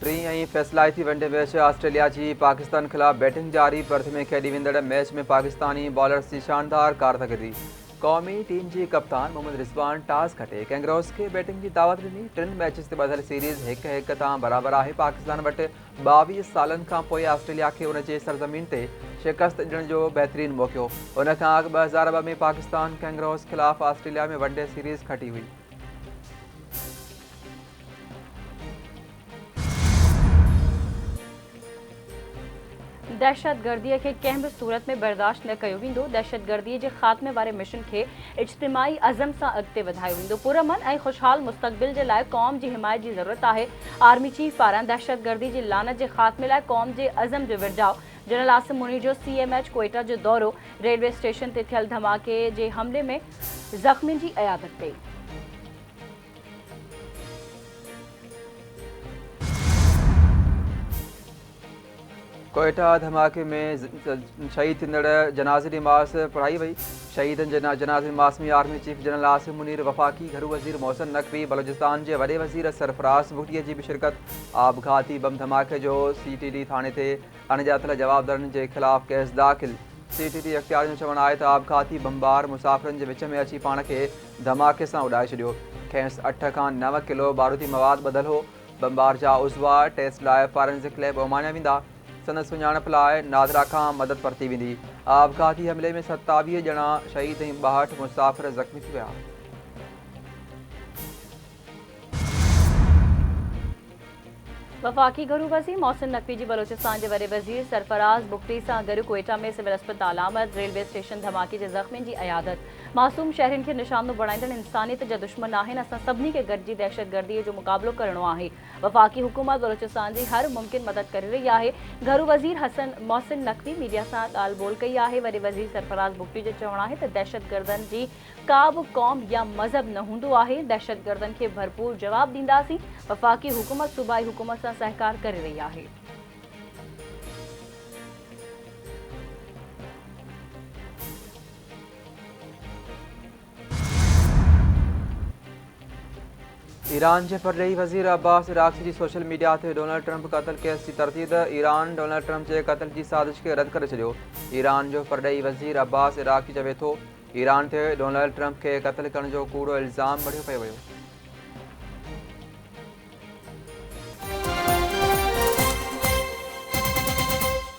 T फ़ैसिलाती one day match Australia की पाकिस्तान खिलाफ batting जारी। पर्थ में खेॾी वेंदड़ मैच में पाकिस्तानी बॉलर्स की शानदार कारकर्दगी। क़ौमी टीम की कप्तान मोहम्मद रिज़वान टॉस खटे कैंगरोस के बैटिंग की दावत ॾिनी। 3 मैचेस से बदल सीरीज़ 1-1 तां बराबर है। पाकिस्तान वटि 22 सालन खां पोइ ऑस्ट्रेलिया के उन जे सरज़मीन ते शिकस्त ॾियण जो बेहतरीन मौक़ो। उन खां अॻु 2002 में पाकिस्तान कैंगरोस खिलाफ ऑस्ट्रेलिया में वनडे सीरीज़ खटी हुई। दहशतगर्दी के कंहिं भी सूरत में बर्दाश्त न कयो वेंदो। दहशतगर्दी के ख़ात्मे वारे मिशन के इज्तिमाई अज़म से अॻिते वधायो वेंदो। पुरअमन ऐं खुशहाल मुस्तक़बिल के लाइ क़ौम की हिमायत की ज़रूरत है। आर्मी चीफ पारां दहशतगर्दी की लानत के ख़ात्मे लाइ क़ौम के अज़म जो विरजाउ। जनरल आसिम मुनीर जो CMH कोयटा जो दौरो। रेलवे स्टेशन ते थियल धमाके के हमले में ज़ख़्मियुनि की अयादत कई। कोयटा धमाके में शहीद थिंदड़ जनाज़े नमाज़ पढ़ाई वई। शहीदन जनाज़े नमाज़ में army chief general Asim Munir, वफ़ाकी घरू वज़ीर मोहसिन नक़वी, बलोचिस्तान के वॾे वज़ीर सरफराज़ भुट्टीअ की भी शिरकत। आपघाती बम धमाके जो CTD थाने ते अणॼातल जवाबदारनि के ख़िलाफ़ केस दाख़िल। CTD अख़्तियार जो चवणु आहे त आपघाती बमबार मुसाफ़िरनि के विच में अची पाण के धमाके से उड़ाए छॾियो। खेसि 8 खां 9 किलो बारूदी मवाद ॿधल हो। बमबार जा उज़वा टेस्ट लाइ फॉरेंसिक लैब उमानिया वेंदा। संदसि सुञाणप लाइ नादरा खां मदद परती वेंदी। आपघाती हमले में 27 ॼणा शहीद ऐं 62 मुसाफ़िर ज़ख़्मी थी विया। वफाकी घरू वज़ीर मोहसिन नक़वी जी बलोचिस्तान के वॾे वज़ीर सरफराज़ भुट्टी सां गॾु कोयटा में सिविल अस्पताल आमद। रेलवे स्टेशन धमाके के ज़ख़्मियुनि की अयादत। मासूम शहरनि के निशानो बणाईंदड़ इंसानियत जा दुश्मन आहिनि। असां सभिनी खे गॾिजी दहशतगर्दी जो मुक़ाबलो करणो आहे। वफाकी हुकूमत बलोचिस्तान की हर मुमकिन मदद कर रही है। घरू वज़ीर मोहसिन नक़वी मीडिया से ॻाल्हि ॿोल कई है। वॾे वज़ीर सरफराज़ भुट्टी जो चवणु है त दहशतगर्दनि जी का भी क़ौम या मज़हब न हूंदो आहे। दहशतगर्दनि के भरपूर जवाब ॾींदासीं। वफाकी हुकूमत सूबाई हुकूमत से सहकार कर रही है। ईरान के परॾेही वज़ीर अब्बास इराक़ी की सोशल मीडिया से डोनाल्ड ट्रंप कत्ल केस की तरदीद। ईरान डोनाल्ड ट्रंप के कत्ल की साज़िश के रद्द करे छॾियो। ईरान जो परॾेही वज़ीर अब्बास इराक़ी चवे थो ईरान ते डोनाल्ड ट्रंप के कत्ल करण जो कूड़ो इल्ज़ाम मढ़ियो पियो वियो।